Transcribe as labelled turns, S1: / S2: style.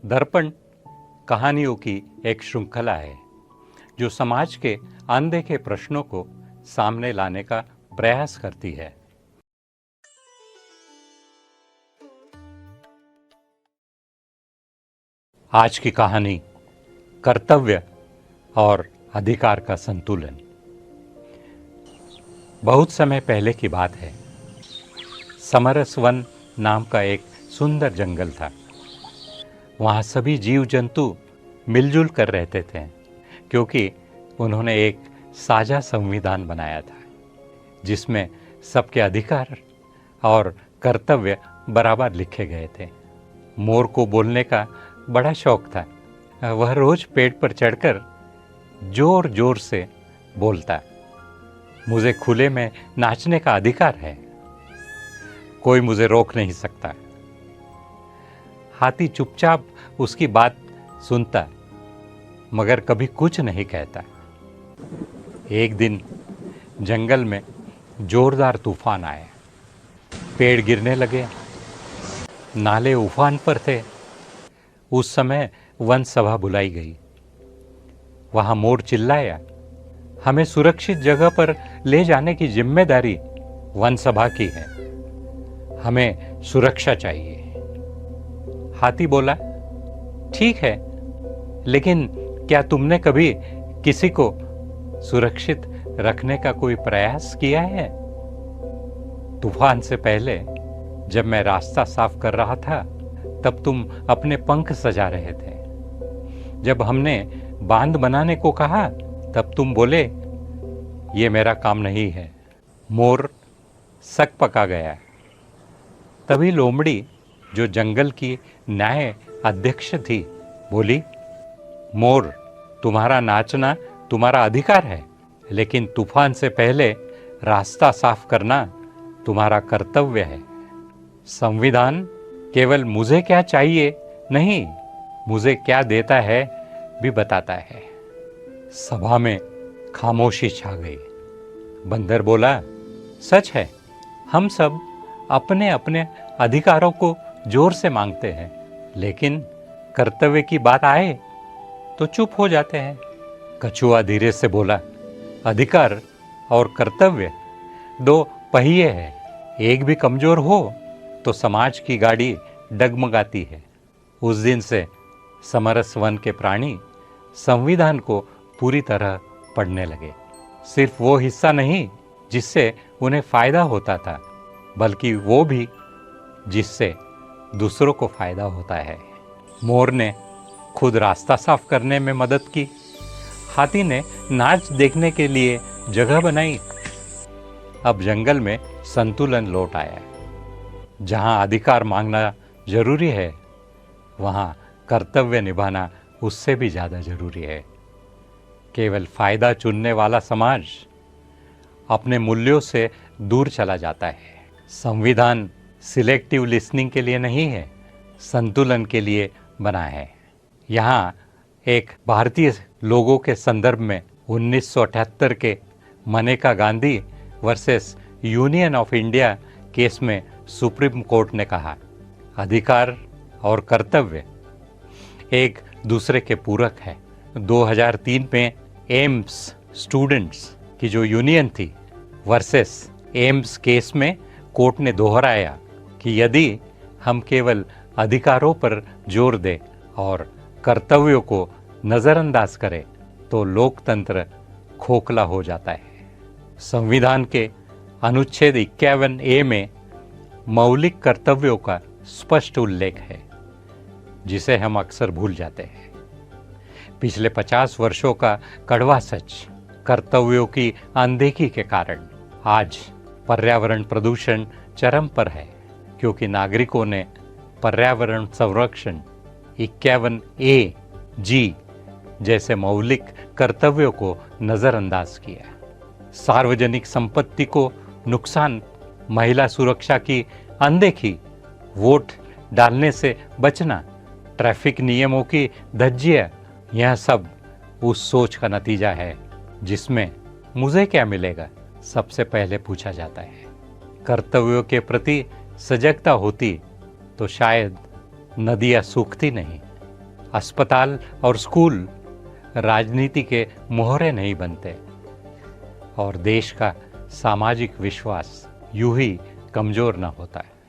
S1: दर्पण कहानियों की एक श्रृंखला है जो समाज के अनदेखे प्रश्नों को सामने लाने का प्रयास करती है। आज की कहानी कर्तव्य और अधिकार का संतुलन। बहुत समय पहले की बात है। समरस वन नाम का एक सुंदर जंगल था। वहाँ सभी जीव जंतु मिलजुल कर रहते थे क्योंकि उन्होंने एक साझा संविधान बनाया था जिसमें सबके अधिकार और कर्तव्य बराबर लिखे गए थे। मोर को बोलने का बड़ा शौक था। वह रोज पेड़ पर चढ़कर जोर जोर से बोलता, मुझे खुले में नाचने का अधिकार है, कोई मुझे रोक नहीं सकता। हाथी चुपचाप उसकी बात सुनता मगर कभी कुछ नहीं कहता। एक दिन जंगल में जोरदार तूफान आया। पेड़ गिरने लगे, नाले उफान पर थे। उस समय वन सभा बुलाई गई। वहां मोर चिल्लाया, हमें सुरक्षित जगह पर ले जाने की जिम्मेदारी वन सभा की है, हमें सुरक्षा चाहिए। हाथी बोला, ठीक है, लेकिन क्या तुमने कभी किसी को सुरक्षित रखने का कोई प्रयास किया है? तूफान से पहले जब मैं रास्ता साफ कर रहा था तब तुम अपने पंख सजा रहे थे। जब हमने बांध बनाने को कहा तब तुम बोले, ये मेरा काम नहीं है। मोर सक पका गया। तभी लोमड़ी, जो जंगल की न्याय अध्यक्ष थी, बोली, मोर, तुम्हारा नाचना तुम्हारा अधिकार है, लेकिन तूफान से पहले रास्ता साफ करना तुम्हारा कर्तव्य है। संविधान केवल मुझे क्या चाहिए नहीं, मुझे क्या देता है भी बताता है। सभा में खामोशी छा गई। बंदर बोला, सच है, हम सब अपने अपने अधिकारों को जोर से मांगते हैं, लेकिन कर्तव्य की बात आए तो चुप हो जाते हैं। कछुआ धीरे से बोला, अधिकार और कर्तव्य दो पहिए हैं, एक भी कमजोर हो तो समाज की गाड़ी डगमगाती है। उस दिन से समरस वन के प्राणी संविधान को पूरी तरह पढ़ने लगे। सिर्फ वो हिस्सा नहीं जिससे उन्हें फायदा होता था, बल्कि वो भी जिससे दूसरों को फायदा होता है। मोर ने खुद रास्ता साफ करने में मदद की। हाथी ने नाच देखने के लिए जगह बनाई। अब जंगल में संतुलन लौट आया। जहां अधिकार मांगना जरूरी है, वहां कर्तव्य निभाना उससे भी ज्यादा जरूरी है। केवल फायदा चुनने वाला समाज अपने मूल्यों से दूर चला जाता है। संविधान सिलेक्टिव लिसनिंग के लिए नहीं है, संतुलन के लिए बना है। यहाँ एक भारतीय लोगों के संदर्भ में 1978 के Maneka Gandhi versus union of India case में सुप्रीम कोर्ट ने कहा, अधिकार और कर्तव्य एक दूसरे के पूरक है। 2003 में एम्स स्टूडेंट्स की जो यूनियन थी वर्सेस एम्स केस में कोर्ट ने दोहराया कि यदि हम केवल अधिकारों पर जोर दें और कर्तव्यों को नज़रअंदाज करें तो लोकतंत्र खोखला हो जाता है। संविधान के अनुच्छेद 51A में मौलिक कर्तव्यों का स्पष्ट उल्लेख है, जिसे हम अक्सर भूल जाते हैं। पिछले 50 वर्षों का कड़वा सच, कर्तव्यों की अनदेखी के कारण आज पर्यावरण प्रदूषण चरम पर है, क्योंकि नागरिकों ने पर्यावरण संरक्षण 51A(G) जैसे मौलिक कर्तव्यों को नजरअंदाज किया। सार्वजनिक संपत्ति को नुकसान, महिला सुरक्षा की अनदेखी, वोट डालने से बचना, ट्रैफिक नियमों की धज्जियां, यह सब उस सोच का नतीजा है जिसमें मुझे क्या मिलेगा सबसे पहले पूछा जाता है। कर्तव्यों के प्रति सजगता होती तो शायद नदियां सूखती नहीं, अस्पताल और स्कूल राजनीति के मोहरे नहीं बनते और देश का सामाजिक विश्वास यूं ही कमजोर न होता है।